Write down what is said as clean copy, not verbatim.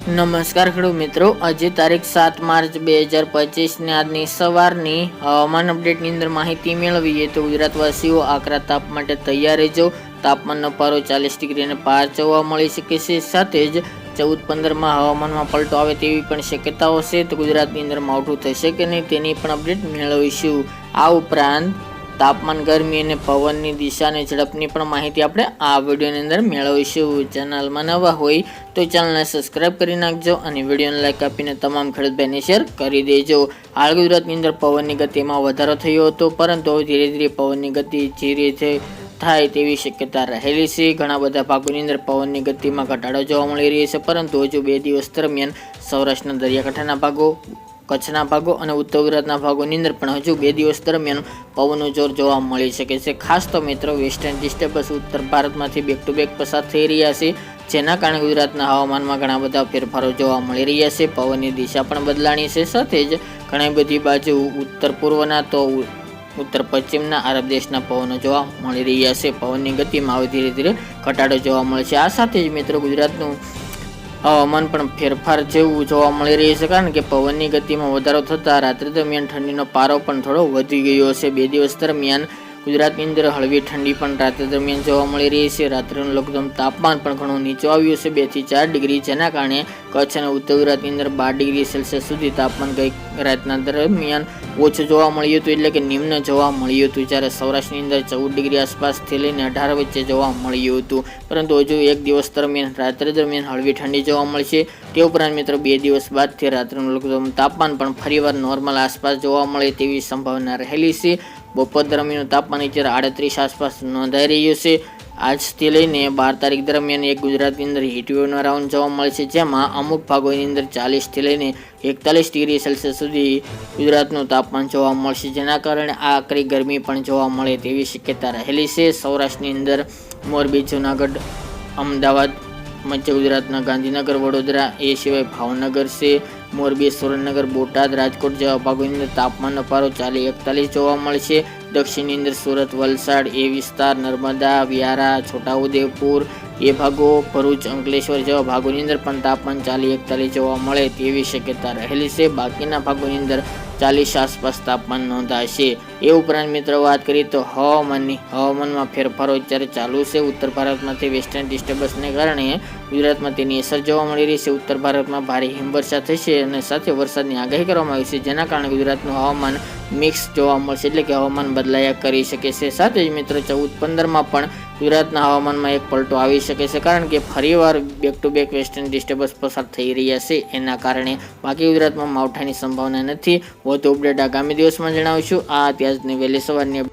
નમસ્કાર ખેડૂત મિત્રો, આજે તારીખ 7 માર્ચ 2025 ને આજની સવારની હવામાન અપડેટની અંદર માહિતી મેળવીએ તો ગુજરાતવાસીઓ આકરા તાપ માટે તૈયાર રહેજો. તાપમાનનો પારો 40 ડિગ્રીને પાર જોવા મળી શકે છે. સાથે જ 14-15માં હવામાનમાં પલટો આવે તેવી પણ શક્યતાઓ છે. તો ગુજરાતની અંદર માવઠું થશે કે નહીં તેની પણ અપડેટ મેળવીશું. આ ઉપરાંત તાપમાન, ગરમી અને પવનની દિશા અને ઝડપની પણ માહિતી આપણે આ વિડીયોની અંદર મેળવીશું. ચેનલમાં નવા હોય તો ચેનલને સબસ્ક્રાઇબ કરી નાખજો અને વિડીયોને લાઈક આપીને તમામ ખેડૂત ભાઈને શેર કરી દેજો. હાલ ગુજરાતની અંદર પવનની ગતિમાં વધારો થયો હતો, પરંતુ હવે ધીરે ધીરે પવનની ગતિ ધીરે થાય તેવી શક્યતા રહેલી છે. ઘણા બધા ભાગોની અંદર પવનની ગતિમાં ઘટાડો જોવા મળી રહ્યો છે, પરંતુ હજુ 2 દિવસ દરમિયાન સૌરાષ્ટ્રના દરિયાકાંઠાના ભાગો, કચ્છના ભાગો અને ઉત્તર ગુજરાતના ભાગોની અંદર પણ હજુ 2 દિવસ દરમિયાન પવનનું જોર જોવા મળી શકે છે. ખાસ તો મિત્રો વેસ્ટર્ન ડિસ્ટર્બન્સ ઉત્તર ભારતમાંથી બેક ટુ બેક પસાર થઈ રહ્યા છે, જેના કારણે ગુજરાતના હવામાનમાં ઘણા બધા ફેરફારો જોવા મળી રહ્યા છે. પવનની દિશા પણ બદલાણી છે. સાથે જ ઘણી બધી બાજુ ઉત્તર પૂર્વના તો ઉત્તર પશ્ચિમના અરબ દેશના પવનો જોવા મળી રહ્યા છે. પવનની ગતિમાં હવે ધીરે ધીરે ઘટાડો જોવા મળે છે. આ સાથે જ મિત્રો ગુજરાતનું હવામાન પણ ફેરફાર જેવું જોવા મળી રહ્યું છે, કારણ કે પવનની ગતિમાં વધારો થતાં રાત્રિ દરમિયાન ઠંડીનો પારો પણ થોડો વધી ગયો છે. 2 દિવસ દરમિયાન ગુજરાતની અંદર હળવી ઠંડી પણ રાત્રિ દરમિયાન જોવા મળી રહી છે. રાત્રિનું લઘુત્તમ તાપમાન પણ ઘણું નીચું આવ્યું છે, 2 થી 4 ડિગ્રી, જેના કારણે કચ્છ અને ઉત્તર ગુજરાતની અંદર 12 ડિગ્રી સેલ્સિયસ સુધી તાપમાન ગઈ રાતના દરમિયાન ઓછું જોવા મળ્યું હતું, એટલે કે નિમ્ન જોવા મળ્યું હતું. જ્યારે સૌરાષ્ટ્રની અંદર 14 ડિગ્રી આસપાસથી લઈને 18 વચ્ચે જોવા મળ્યું હતું. પરંતુ હજુ 1 દિવસ દરમિયાન રાત્રિ દરમિયાન હળવી ઠંડી જોવા મળશે. તે ઉપરાંત મિત્રો 2 દિવસ બાદથી રાત્રિનું લઘુત્તમ તાપમાન પણ ફરીવાર નોર્મલ આસપાસ જોવા મળે તેવી સંભાવના રહેલી છે. બપોર દરમિયાન તાપમાન અત્યારે 38 આસપાસ નોંધાઈ રહ્યું છે. આજથી લઈને 12 તારીખ દરમિયાન એક ગુજરાતની અંદર હીટવેવનો રાઉન્ડ જોવા મળે છે, જેમાં અમુક ભાગોની અંદર 40થી લઈને 41 ડિગ્રી સેલ્સિયસ સુધી ગુજરાતનું તાપમાન જોવા મળશે, જેના કારણે આકરી ગરમી પણ જોવા મળે તેવી શક્યતા રહેલી છે. સૌરાષ્ટ્રની અંદર મોરબી, જૂનાગઢ, અમદાવાદ, મધ્ય ગુજરાતના ગાંધીનગર, વડોદરા, એ સિવાય ભાવનગર છે, મોરબી, સુરેન્દ્રનગર, બોટાદ, રાજકોટ જેવા ભાગોની અંદર તાપમાનનો પારો 40-41 જોવા મળશે. દક્ષિણની અંદર સુરત, વલસાડ એ વિસ્તાર, નર્મદા, વ્યારા, છોટાઉદેપુર એ ભાગો, ભરૂચ, અંકલેશ્વર જેવા ભાગોની અંદર પણ તાપમાન 40-41 જોવા મળે તેવી શક્યતા રહેલી છે. બાકીના ભાગોની અંદર 40 આસપાસ તાપમાન નોંધાશે. એ ઉપરાંત મિત્રો વાત કરીએ તો હવામાનમાં ફેરફારો અત્યારે ચાલુ છે. ઉત્તર ભારતમાંથી વેસ્ટર્ન ડિસ્ટર્બન્સને કારણે ગુજરાતમાં તેની અસર જોવા મળી રહી છે. ઉત્તર ભારતમાં ભારે હિમવર્ષા થશે અને સાથે વરસાદની આગાહી કરવામાં આવી છે, જેના કારણે ગુજરાતનું હવામાન મિક્સ જોવા મળશે, એટલે કે હવામાન બદલાયા કરી શકે છે. સાથે જ મિત્રો 14-15માં પણ ગુજરાતના હવામાનમાં એક પલટો આવી શકે છે, કારણ કે ફરીવાર back to back western disturbance પસાર થઈ રહ્યા છે, એના કારણે. બાકી ગુજરાતમાં માવઠાની સંભાવના નથી. વધુ અપડેટ આગામી દિવસમાં જણાવીશું. આ અત્યારની વહેલી સવારની